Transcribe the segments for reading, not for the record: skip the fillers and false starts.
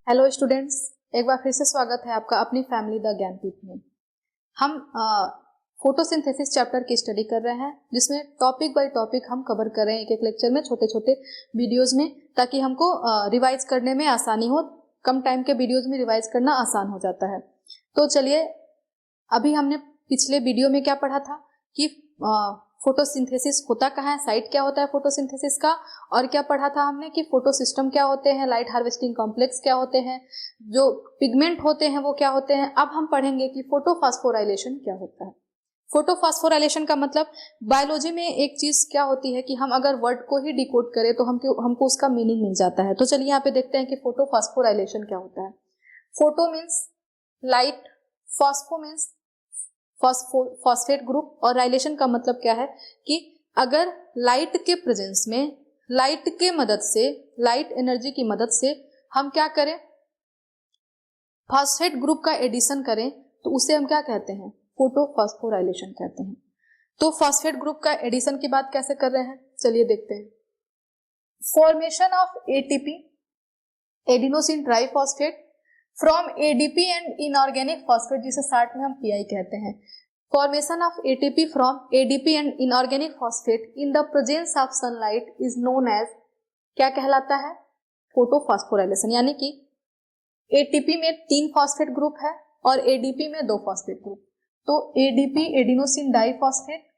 Hello students, एक बार फिर से स्वागत है आपका अपनी फैमिली द ज्ञानपीठ में। हम फोटोसिंथेसिस चैप्टर की स्टडी कर रहे हैं, जिसमें टॉपिक बाय टॉपिक हम कवर कर रहे हैं एक एक लेक्चर में, छोटे छोटे वीडियोस में, ताकि हमको रिवाइज करने में आसानी हो। कम टाइम के वीडियोस में रिवाइज करना आसान हो जाता है। तो चलिए, अभी हमने पिछले वीडियो में क्या पढ़ा था कि फोटोसिंथेसिस होता कहाँ है, साइट क्या होता है फोटोसिंथेसिस का, और क्या पढ़ा था हमने कि फोटोसिस्टम क्या होते हैं, लाइट हार्वेस्टिंग कॉम्प्लेक्स क्या होते हैं, जो पिगमेंट होते हैं वो क्या होते हैं। अब हम पढ़ेंगे कि फोटोफॉस्फोराइलेशन क्या होता है। फोटोफॉस्फोराइलेशन का मतलब बायोलॉजी में एक चीज क्या होती है कि हम अगर वर्ड को ही डिकोड करें तो हमको उसका मीनिंग मिल जाता है। तो चलिए यहाँ पे देखते हैं कि फोटोफॉस्फोराइलेशन क्या होता है। Photo means light, phospho means phosphate group, और राइलेशन का मतलब क्या है कि अगर लाइट के प्रेजेंस में, लाइट के मदद से, लाइट एनर्जी की मदद से हम क्या करें, फॉस्फेट ग्रुप का एडिशन करें, तो उसे हम क्या कहते हैं, फोटोफॉस्फोराइलेशन कहते हैं। तो फॉस्फेट ग्रुप का एडिशन की बात कैसे कर रहे हैं, चलिए देखते हैं। Formation of ATP, adenosine triphosphate, from ADP and inorganic phosphate, जिसे शार्ट में हम पीआई कहते हैं। Formation of ATP from ADP and inorganic phosphate in the presence of sunlight is known as, क्या कहलाता है, फोटोफॉस्फोराइलेशन। यानी कि एटीपी में 3 फॉस्फेट ग्रुप है और एडीपी में 2 फॉस्फेट ग्रुप। तो ADP, adenosine diphosphate,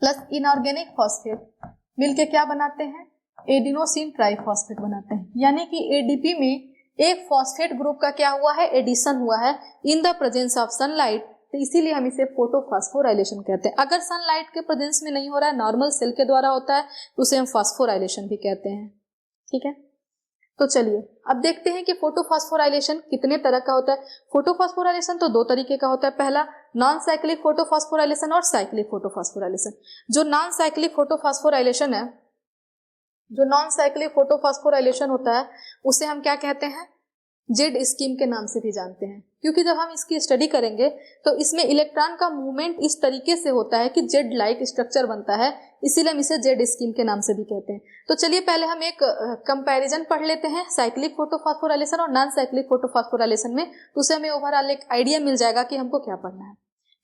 plus inorganic phosphate मिलके क्या बनाते हैं, एडिनोसिन ट्राइफॉस्फेट बनाते हैं। यानी कि एडीपी में एक फॉस्फेट ग्रुप का क्या हुआ है, एडिशन हुआ है इन द प्रेजेंस ऑफ सनलाइट, तो इसीलिए हम इसे फोटोफॉस्फोराइलेशन कहते हैं। अगर सनलाइट के प्रेजेंस में नहीं हो रहा है, नॉर्मल सेल के द्वारा होता है, तो उसे हम फॉस्फोराइलेशन भी कहते हैं। ठीक है, तो चलिए अब देखते हैं कि फोटोफॉस्फोराइलेशन कितने तरह का होता है। फोटोफॉस्फोराइलेशन तो 2 तरीके का होता है। पहला नॉन साइक्लिक फोटोफॉस्फोराइलेशन और साइक्लिक फोटोफॉस्फोराइलेशन। जो नॉन साइक्लिक फोटोफॉस्फोराइलेशन है, जो नॉन साइक्लिक फोटोफॉस्फोराइलेशन होता है, उसे हम क्या कहते हैं, जेड स्कीम के नाम से भी जानते हैं। क्योंकि जब हम इसकी स्टडी करेंगे तो इसमें इलेक्ट्रॉन का मूवमेंट इस तरीके से होता है कि जेड लाइक स्ट्रक्चर बनता है, इसीलिए हम इसे जेड स्कीम के नाम से भी कहते हैं। तो चलिए पहले हम एक कंपैरिजन पढ़ लेते हैं साइक्लिक फोटोफॉस्फोराइलेशन और नॉन साइक्लिक फोटोफॉस्फोराइलेशन में, तो उससे हमें ओवरऑल एक आइडिया मिल जाएगा कि हमको क्या पढ़ना है।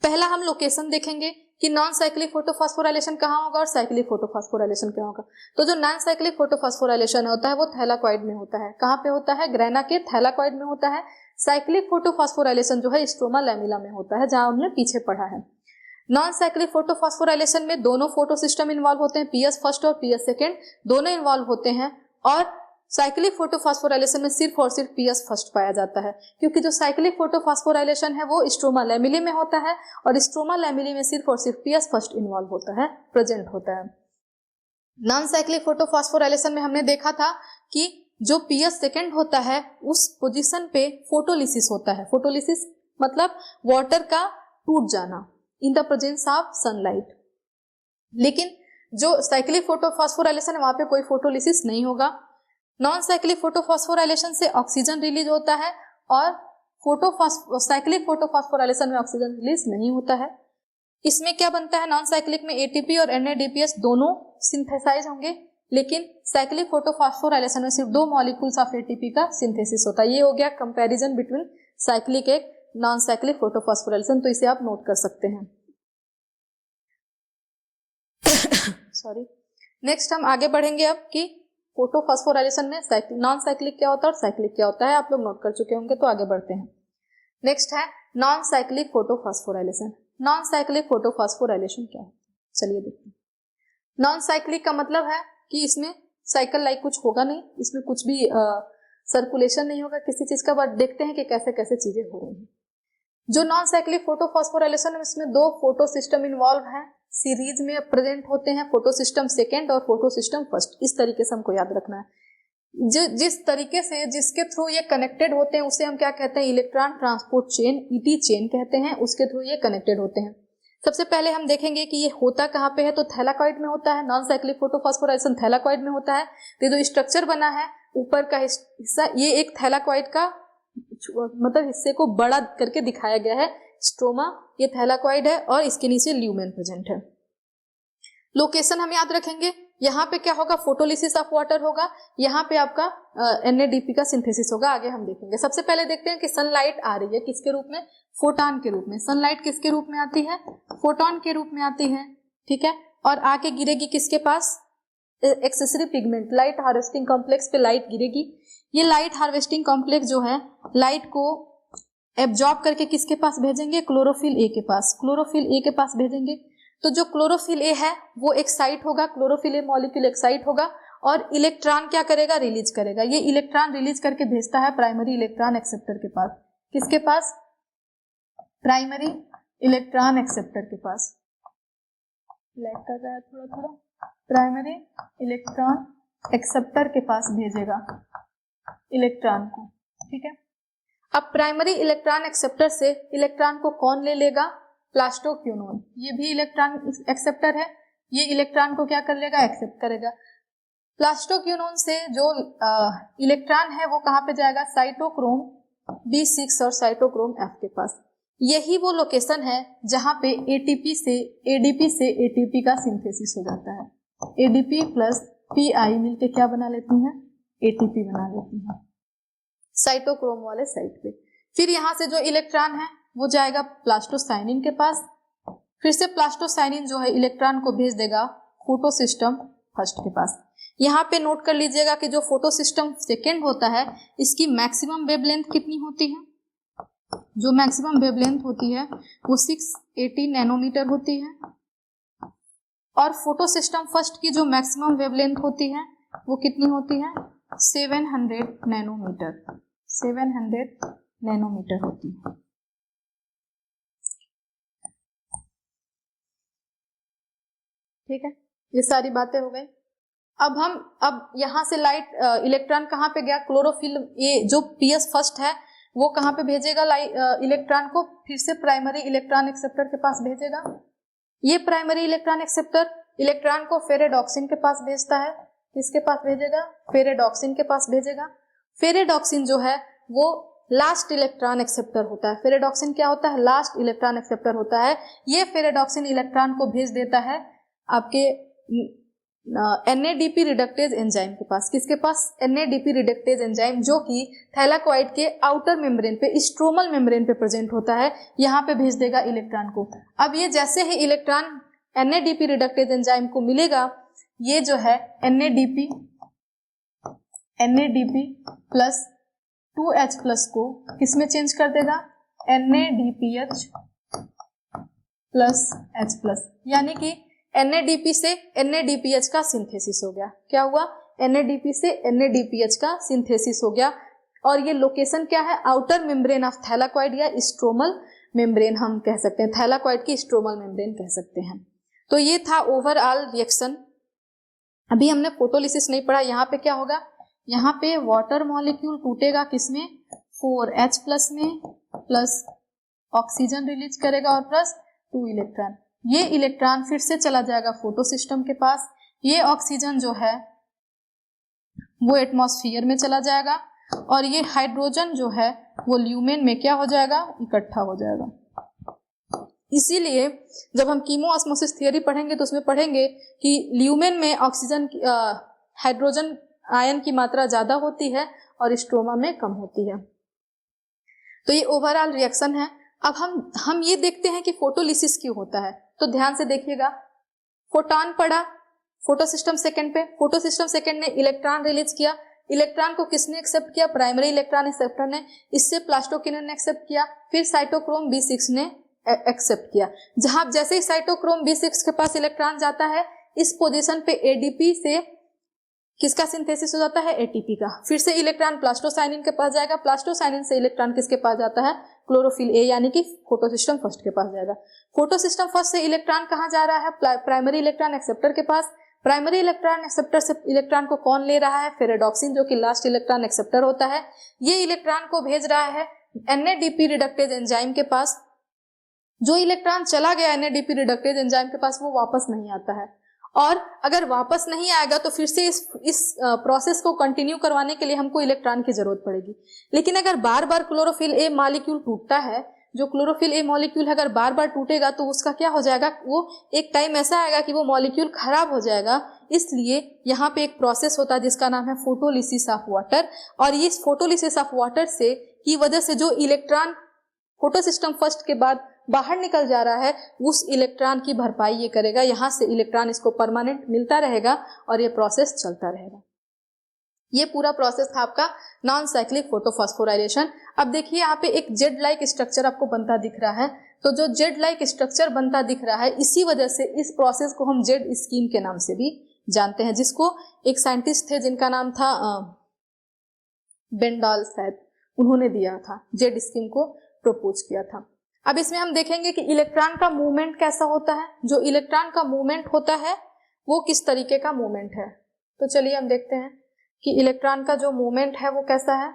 पहला हम लोकेशन देखेंगे कि नॉन साइक्लिक फोटोफॉस्फोराइलेशन कहाँ होगा और साइक्लिक फोटोफॉस्फोराइलेशन क्या होगा। तो जो नॉन साइक्लिक फोटोफॉस्फोराइलेशन होता है वो थैलाकॉइड में होता है। कहाँ पे होता है, ग्रेना के थैलाकॉइड में होता है। साइक्लिक फोटोफॉस्फोराइलेशन जो है स्ट्रोमा लैमेला में होता है, जहां हमने पीछे पढ़ा है। नॉन साइक्लिक फोटोफॉस्फोराइलेशन में दोनों फोटोसिस्टम इन्वॉल्व होते हैं, पीएस फर्स्ट और पीएस सेकेंड दोनों इन्वॉल्व होते हैं। और साइक्लिक फोटोफॉस्फोराइलेशन में सिर्फ और सिर्फ पीएस फर्स्ट पाया जाता है, क्योंकि जो साइक्लिक फोटोफॉस्फोराइलेशन है वो स्ट्रोमा लैमेले में होता है, और स्ट्रोमा लैमेले में सिर्फ और सिर्फ पीएस फर्स्ट इन्वॉल्व होता है, प्रेजेंट होता है। नॉन साइक्लिक फोटोफॉस्फोराइलेशन में हमने देखा था कि जो पीएस सेकेंड होता है उस पोजीशन पे फोटोलिसिस होता है। फोटोलिसिस मतलब वाटर का टूट जाना इन द प्रेजेंस ऑफ सनलाइट। लेकिन जो साइक्लिक फोटोफॉस्फोराइलेशन है वहां पे कोई फोटोलिसिस नहीं होगा। नॉन साइक्लिक फोटोफॉस्फोराइलेशन से ऑक्सीजन रिलीज होता है, और साइक्लिक फोटोफॉस्फोराइलेशन में ऑक्सीजन रिलीज नहीं होता है। इसमें क्या बनता है, नॉन साइक्लिक में एटीपी और एनएडीपीएस दोनों सिंथेसाइज होंगे, लेकिन साइक्लिक फोटोफॉस्फोराइलेशन में सिर्फ 2 मॉलिक्यूल्स ऑफ एटीपी का सिंथेसिस होता है। ये हो गया कंपैरिजन बिटवीन साइक्लिक एक नॉन साइक्लिक फोटोफॉस्फोराइलेशन, तो इसे आप नोट कर सकते हैं। सॉरी, नेक्स्ट हम आगे बढ़ेंगे अब कि फोटोफॉस्फोराइलेशन में नॉन साइक्लिक क्या होता है और साइक्लिक क्या होता है। आप लोग नोट कर चुके होंगे, तो आगे बढ़ते हैं। नेक्स्ट है non cyclic photophosphorylation. Non cyclic photophosphorylation क्या है, चलिए देखते हैं। नॉन साइक्लिक का मतलब है कि इसमें साइकिल लाइक कुछ होगा नहीं, इसमें कुछ भी सर्कुलेशन नहीं होगा किसी चीज का, बट देखते हैं कि कैसे कैसे चीजें हो रही हैं। जो नॉन साइक्लिक फोटोफॉस्फोराइलेशन है इसमें 2 फोटो सिस्टम इन्वॉल्व है, सीरीज में प्रेजेंट होते हैं, फोटो सिस्टम सेकेंड और फोटो सिस्टम फर्स्ट। इस तरीके से हमको याद रखना है। जिस तरीके से, जिसके थ्रू ये कनेक्टेड होते हैं उसे हम क्या कहते हैं, electron transport chain, ET chain कहते हैं, उसके थ्रू ये कनेक्टेड होते हैं। सबसे पहले हम देखेंगे कि ये होता कहाँ पे है, तो थैलाकॉइड में होता है। नॉन साइक्लिक फोटोफॉस्फोराइलेशन थैलाकॉइड में होता है। तो जो स्ट्रक्चर बना है ऊपर का हिस्सा, ये एक थैलाकॉइड का मतलब हिस्से को बड़ा करके दिखाया गया है, स्ट्रोमा, ये थैलाकॉइड है, और इसके नीचे ल्यूमेन प्रेजेंट है। लोकेशन हम याद रखेंगे यहाँ पे क्या होगा, फोटोलिसिस ऑफ वाटर होगा, यहाँ पे आपका NADP का सिंथेसिस होगा, आगे हम देखेंगे। सबसे पहले देखते हैं कि सनलाइट आ रही है किसके रूप में, फोटॉन के रूप में। सनलाइट किसके रूप में आती है, फोटॉन के रूप में आती है, ठीक है, और आके गिरेगी किसके पास, accessory pigment, light harvesting complex पे लाइट गिरेगी। ये लाइट हार्वेस्टिंग कॉम्प्लेक्स जो है लाइट को एब्जॉर्ब करके किसके पास भेजेंगे, क्लोरोफिल ए के पास, क्लोरोफिल ए के पास भेजेंगे। तो जो क्लोरोफिल ए है वो एक साइट होगा, क्लोरोफिल ए मॉलिक्यूल एक साइट होगा, और इलेक्ट्रॉन क्या करेगा, रिलीज करेगा। ये इलेक्ट्रॉन रिलीज करके भेजता है प्राइमरी इलेक्ट्रॉन एक्सेप्टर के पास, किसके पास, प्राइमरी इलेक्ट्रॉन एक्सेप्टर के पास। लैग कर रहा है थोड़ा थोड़ा, प्राइमरी इलेक्ट्रॉन एक्सेप्टर के पास भेजेगा इलेक्ट्रॉन को, ठीक है। अब प्राइमरी इलेक्ट्रॉन एक्सेप्टर से इलेक्ट्रॉन को कौन ले लेगा, प्लास्टोक्यूनोन, ये भी इलेक्ट्रॉन एक्सेप्टर है, ये इलेक्ट्रॉन को क्या कर लेगा, एक्सेप्ट करेगा। प्लास्टोक्यूनोन से जो इलेक्ट्रॉन है वो कहाँ पे जाएगा, साइटोक्रोम B6 और साइटोक्रोम F के पास। यही वो लोकेशन है जहां पे ADP से ATP का सिंथेसिस हो जाता है। ADP प्लस PI मिलके क्या बना लेती हैं, ATP बना लेती हैं साइटोक्रोम वाले साइट पे। फिर यहाँ से जो इलेक्ट्रॉन है वो जाएगा प्लास्टोसाइनिन के पास, फिर से प्लास्टोसाइनिन जो है इलेक्ट्रॉन को भेज देगा फोटोसिस्टम फर्स्ट के पास। यहाँ पे नोट कर लीजिएगा कि जो फोटोसिस्टम सेकेंड होता है इसकी मैक्सिमम वेवलेंथ कितनी होती है, जो मैक्सिमम वेवलेंथ होती है वो 680 नैनोमीटर होती है, और फोटोसिस्टम फर्स्ट की जो मैक्सिमम वेवलेंथ होती है वो कितनी होती है, 700 नैनोमीटर, 700 नैनोमीटर होती है, ठीक है। ये सारी बातें हो गई। अब यहाँ से लाइट इलेक्ट्रॉन कहाँ पे गया, क्लोरोफिल ए जो PS फर्स्ट है वो कहाँ पे भेजेगा इलेक्ट्रॉन को, फिर से प्राइमरी इलेक्ट्रॉन एक्सेप्टर के पास भेजेगा। ये प्राइमरी इलेक्ट्रॉन एक्सेप्टर इलेक्ट्रॉन को फेरेडॉक्सिन के पास भेजता है, किसके पास भेजेगा, फेरेडॉक्सिन के पास भेजेगा। फेरेडॉक्सिन जो है वो लास्ट इलेक्ट्रॉन एक्सेप्टर होता है। फेरेडॉक्सिन क्या होता है, लास्ट इलेक्ट्रॉन एक्सेप्टर होता है। ये फेरेडॉक्सिन इलेक्ट्रॉन को भेज देता है आपके NADP रिडक्टेज एंजाइम के पास, किसके पास, NADP रिडक्टेज एंजाइम, जो कि थैलाकोइड के आउटर मेम्ब्रेन पे, स्ट्रोमल मेम्ब्रेन पे प्रेजेंट होता है, यहाँ पे भेज देगा इलेक्ट्रॉन को। अब ये जैसे ही इलेक्ट्रॉन NADP रिडक्टेज एंजाइम को मिलेगा, ये जो है NADP प्लस 2H प्लस को किसमें चेंज कर देगा, NADPH प्लस H प्लस, यानी कि NADP से NADPH का सिंथेसिस हो गया। क्या हुआ, NADP से NADPH का सिंथेसिस हो गया। और ये लोकेशन क्या है, आउटर मेम्ब्रेन ऑफ थैलाकोइड या स्ट्रोमल मेम्ब्रेन हम कह सकते हैं, थैलाकोइड की स्ट्रोमल मेम्ब्रेन कह सकते हैं। तो ये था ओवरऑल रिएक्शन। अभी हमने फोटोलिसिस नहीं पढ़ा। यहाँ पे क्या होगा, यहाँ पे वाटर मॉलिक्यूल टूटेगा किसमें, 4H प्लस में, प्लस ऑक्सीजन रिलीज करेगा और प्लस 2 इलेक्ट्रॉन। ये इलेक्ट्रॉन फिर से चला जाएगा फोटोसिस्टम के पास। ये ऑक्सीजन जो है वो एटमॉस्फेयर में चला जाएगा, और ये हाइड्रोजन जो है वो ल्यूमेन में क्या हो जाएगा, इकट्ठा हो जाएगा। इसीलिए जब हम कीमोऑस्मोसिस थियरी पढ़ेंगे तो उसमें पढ़ेंगे कि ल्यूमेन में ऑक्सीजन हाइड्रोजन आयन की मात्रा ज्यादा होती है और स्ट्रोमा में कम होती है। तो ये ओवरऑल रिएक्शन है। अब हम ये देखते हैं कि फोटोलिसिस क्यों होता है। तो ध्यान से देखिएगा, फोटॉन पड़ा फोटोसिस्टम सेकेंड पे, फोटोसिस्टम सेकेंड ने इलेक्ट्रॉन रिलीज किया। इलेक्ट्रॉन को किसने एक्सेप्ट किया, प्राइमरी इलेक्ट्रॉन एक्सेप्टर ने, इससे प्लास्टोक्यूनोन ने एक्सेप्ट किया, फिर साइटोक्रोम B6 ने एक्सेप्ट किया। जहां जैसे ही साइटोक्रोम B6 के पास इलेक्ट्रॉन जाता है, इस पोजीशन पे ADP से किसका सिंथेसिस हो जाता है, ATP का। फिर से इलेक्ट्रॉन प्लास्टोसाइनिन के पास जाएगा, प्लास्टोसाइनिन से इलेक्ट्रॉन किसके पास जाता है, क्लोरोफिल ए यानी कि फोटोसिस्टम फर्स्ट के पास जाएगा। फोटोसिस्टम फर्स्ट से इलेक्ट्रॉन कहाँ जा रहा है, प्राइमरी इलेक्ट्रॉन एक्सेप्टर के पास। प्राइमरी इलेक्ट्रॉन एक्सेप्टर से इलेक्ट्रॉन को कौन ले रहा है, फेरेडॉक्सिन, जो कि लास्ट इलेक्ट्रॉन एक्सेप्टर होता है। ये इलेक्ट्रॉन को भेज रहा है NADP रिडक्टेज एंजाइम के पास। जो इलेक्ट्रॉन चला गया NADP रिडक्टेज एंजाइम के पास वो वापस नहीं आता है, और अगर वापस नहीं आएगा तो फिर से इस प्रोसेस को कंटिन्यू करवाने के लिए हमको इलेक्ट्रॉन की जरूरत पड़ेगी। लेकिन अगर बार बार क्लोरोफिल ए मॉलिक्यूल टूटता है जो क्लोरोफिल ए मॉलिक्यूल है अगर बार बार टूटेगा तो उसका क्या हो जाएगा, वो एक टाइम ऐसा आएगा कि वो मॉलिक्यूल खराब हो जाएगा। इसलिए यहाँ पे एक प्रोसेस होता है जिसका नाम है फोटोलिसिस ऑफ वाटर, और इस फोटोलिसिस ऑफ वाटर से की वजह से जो इलेक्ट्रॉन फोटो सिस्टम फर्स्ट के बाद बाहर निकल जा रहा है उस इलेक्ट्रॉन की भरपाई ये करेगा, यहाँ से इलेक्ट्रॉन इसको परमानेंट मिलता रहेगा और ये प्रोसेस चलता रहेगा। ये पूरा प्रोसेस था आपका नॉन साइक्लिक फोटोफॉस्फोराइलेशन। अब देखिए यहाँ पे एक जेड लाइक स्ट्रक्चर आपको बनता दिख रहा है, तो जो जेड लाइक स्ट्रक्चर बनता दिख रहा है इसी वजह से इस प्रोसेस को हम जेड स्कीम के नाम से भी जानते हैं, जिसको एक साइंटिस्ट थे जिनका नाम था बेंडाल, शायद उन्होंने दिया था, जेड स्कीम को प्रपोज किया था। अब इसमें हम देखेंगे कि इलेक्ट्रॉन का मूवमेंट कैसा होता है। जो इलेक्ट्रॉन का मूवमेंट होता है वो किस तरीके का मूवमेंट है, तो चलिए हम देखते हैं कि इलेक्ट्रॉन का जो मूवमेंट है वो कैसा है,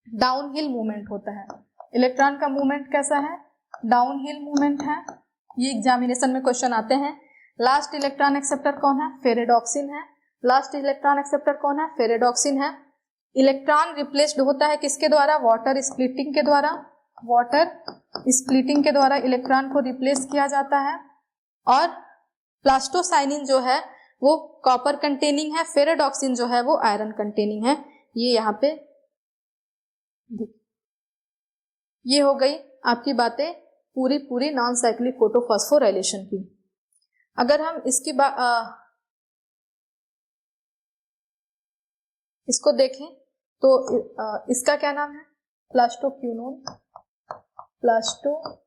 डाउनहिल मूवमेंट होता है। इलेक्ट्रॉन का मूवमेंट कैसा है, डाउनहिल मूवमेंट है। ये एग्जामिनेशन में क्वेश्चन आते हैं। लास्ट इलेक्ट्रॉन एक्सेप्टर कौन है, फेरेडॉक्सिन है। लास्ट इलेक्ट्रॉन एक्सेप्टर कौन है, फेरेडॉक्सिन है। इलेक्ट्रॉन रिप्लेस्ड होता है किसके द्वारा, वाटर स्प्लिटिंग के द्वारा। वाटर स्प्लिटिंग के द्वारा इलेक्ट्रॉन को रिप्लेस किया जाता है। और प्लास्टोसाइनिन जो है वो कॉपर कंटेनिंग है, फेरेडॉक्सिन जो है वो आयरन कंटेनिंग है। ये यहाँ पे ये हो गई आपकी बातें पूरी नॉन साइक्लिक फोटोफॉस्फोराइलेशन की। अगर हम इसकी इसको देखें तो इसका क्या नाम है, प्लास्टोक्यूनोन। प्लास्टोक्यूनोन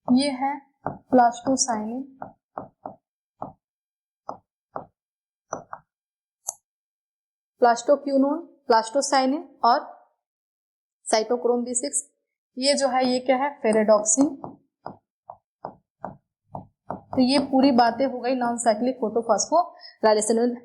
ये है प्लास्टोसाइनिन। प्लास्टोक्यूनोन, प्लास्टोसाइनिन और साइटोक्रोम B6, ये जो है ये क्या है, फेरेडॉक्सिन। तो ये पूरी बातें हो गई नॉन साइक्लिक फोटोफॉस्फोराइलेशन।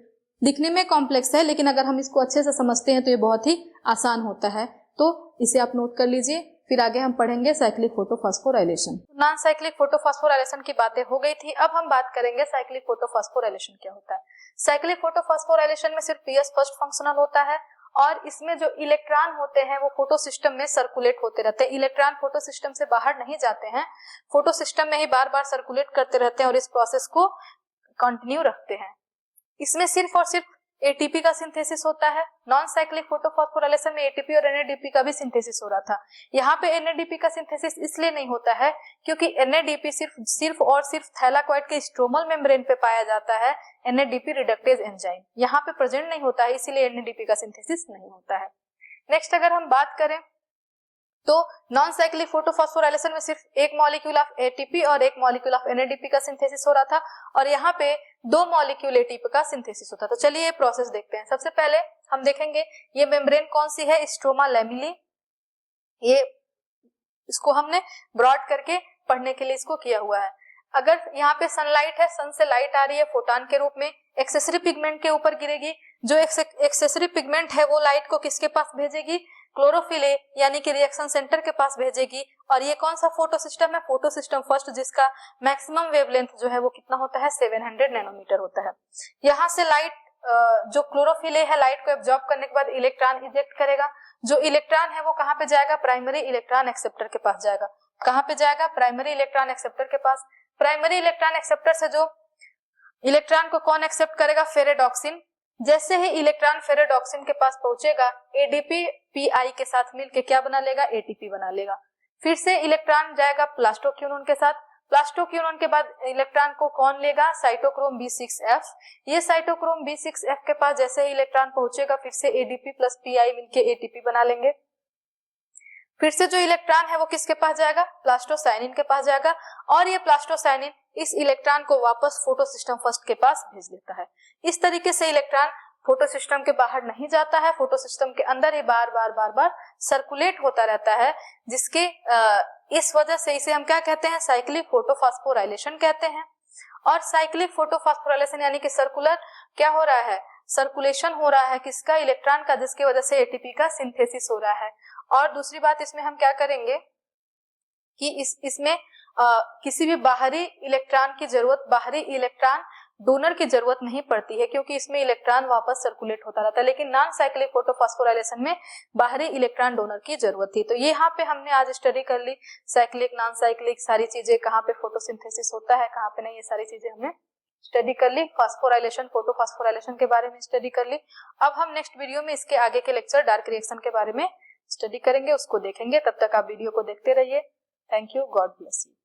दिखने में कॉम्प्लेक्स है लेकिन अगर हम इसको अच्छे से समझते हैं तो ये बहुत ही आसान होता है, तो इसे आप नोट कर लीजिए। फिर आगे हम पढ़ेंगे cyclic photophosphorylation. Non cyclic photophosphorylation की बातें हो गई थी, अब हम बात करेंगे साइक्लिक फोटोफॉस्फोराइलेशन क्या होता है। साइक्लिक फोटोफॉस्फोराइलेशन में सिर्फ पीएस फर्स्ट फंक्शनल होता है और इसमें जो इलेक्ट्रॉन होते हैं वो फोटो सिस्टम में सर्कुलेट होते रहते हैं। इलेक्ट्रॉन फोटो सिस्टम से बाहर नहीं जाते हैं, फोटो सिस्टम में ही बार बार सर्कुलेट करते रहते हैं और इस प्रोसेस को कंटिन्यू रखते हैं। इसमें सिर्फ और सिर्फ एटीपी का सिंथेसिस होता है। नॉन साइक्लिक फोटोफॉस्फोराइलेशन में एटीपी और एनएडीपी का भी सिंथेसिस हो रहा था। यहाँ पे एनएडीपी का सिंथेसिस इसलिए नहीं होता है क्योंकि एनएडीपी सिर्फ और सिर्फ थैलाकोइड के स्ट्रोमल मेम्ब्रेन पे पाया जाता है। एनएडीपी रिडक्टेज एंजाइम यहाँ पे प्रेजेंट नहीं होता है, इसीलिए एनएडीपी का सिंथेसिस नहीं होता है। नेक्स्ट अगर हम बात करें तो नॉन साइक्लिक फोटोफॉस्फोराइलेशन में सिर्फ एक मॉलिक्यूल ऑफ एटीपी और एक मॉलिक्यूल ऑफ एनएडीपी का सिंथेसिस हो रहा था और यहाँ पे 2 मॉलिक्यूल एटीपी का सिंथेसिस होता। तो चलिए ये प्रोसेस देखते हैं। सबसे पहले हम देखेंगे ये मेम्ब्रेन कौन सी है, स्ट्रोमा लैमेली। ये इसको हमने ब्रॉड करके पढ़ने के लिए इसको किया हुआ है। अगर यहाँ पे सनलाइट है, सन से लाइट आ रही है फोटॉन के रूप में, एक्सेसरी पिगमेंट के ऊपर गिरेगी। जो एक्सेसरी पिगमेंट है वो लाइट को किसके पास भेजेगी, क्लोरोफिल ए यानी कि रिएक्शन सेंटर के पास भेजेगी। और ये कौन सा फोटो सिस्टम है, फोटो सिस्टम फर्स्ट, जिसका मैक्सिमम वेवलेंथ जो है वो कितना होता है, 700 नैनोमीटर होता है। यहाँ से लाइट जो क्लोरोफिल ए है लाइट को एब्जॉर्ब करने के बाद इलेक्ट्रॉन इजेक्ट करेगा। जो इलेक्ट्रॉन है वो कहाँ पे जाएगा, प्राइमरी इलेक्ट्रॉन एक्सेप्टर के पास जाएगा। कहाँ पे जाएगा, प्राइमरी इलेक्ट्रॉन एक्सेप्टर के पास। प्राइमरी इलेक्ट्रॉन एक्सेप्टर से जो इलेक्ट्रॉन को कौन एक्सेप्ट करेगा, फेरेडॉक्सिन। जैसे ही इलेक्ट्रॉन फेरेडॉक्सिन के पास पहुंचेगा एडीपी पीआई के साथ मिलके क्या बना लेगा, एटीपी बना लेगा। फिर से इलेक्ट्रॉन जाएगा प्लास्टोक्यूनोन के साथ। प्लास्टोक्यूनोन के बाद इलेक्ट्रॉन को कौन लेगा, साइटोक्रोम B6F। ये साइटोक्रोम B6F के पास जैसे ही इलेक्ट्रॉन पहुंचेगा फिर से एडीपी प्लस पीआई मिलके एटीपी बना लेंगे। फिर से जो इलेक्ट्रॉन है वो किसके पास जाएगा, प्लास्टोसाइनिन के पास जाएगा और ये प्लास्टोसाइनिन इस इलेक्ट्रॉन को वापस फोटो सिस्टम फर्स्ट के पास भेज देता है। इस तरीके से इलेक्ट्रॉन फोटो सिस्टम के बाहर नहीं जाता है, फोटो सिस्टम के अंदर ही बार बार सर्कुलेट होता रहता है, जिसके इस वजह से इसे हम क्या कहते हैं, साइक्लिक फोटोफॉस्फोराइलेशन कहते हैं। और साइक्लिक फोटोफॉस्फोराइलेशन यानी कि सर्कुलर क्या हो रहा है, सर्कुलेशन हो रहा है किसका, इलेक्ट्रॉन का, जिसकी वजह से एटीपी का सिंथेसिस हो रहा है। और दूसरी बात इसमें हम क्या करेंगे कि इसमें किसी भी बाहरी इलेक्ट्रॉन की जरूरत, बाहरी इलेक्ट्रॉन डोनर की जरूरत नहीं पड़ती है क्योंकि इसमें इलेक्ट्रॉन वापस सर्कुलेट होता रहता है, लेकिन नॉन साइक्लिक फोटोफॉस्फोराइलेशन में बाहरी इलेक्ट्रॉन डोनर की जरूरत थी। तो ये यहाँ पे हमने आज स्टडी कर ली, साइक्लिक नॉन साइक्लिक सारी चीजें, कहाँ पे फोटोसिंथेसिस होता है कहाँ पे नहीं, ये सारी चीजें हमने स्टडी कर ली। फास्फोराइलेशन फोटोफॉस्फोराइलेशन के बारे में स्टडी कर ली। अब हम नेक्स्ट वीडियो में इसके आगे के लेक्चर डार्क रिएक्शन के बारे में स्टडी करेंगे, उसको देखेंगे। तब तक आप वीडियो को देखते रहिए। Thank you, God bless you.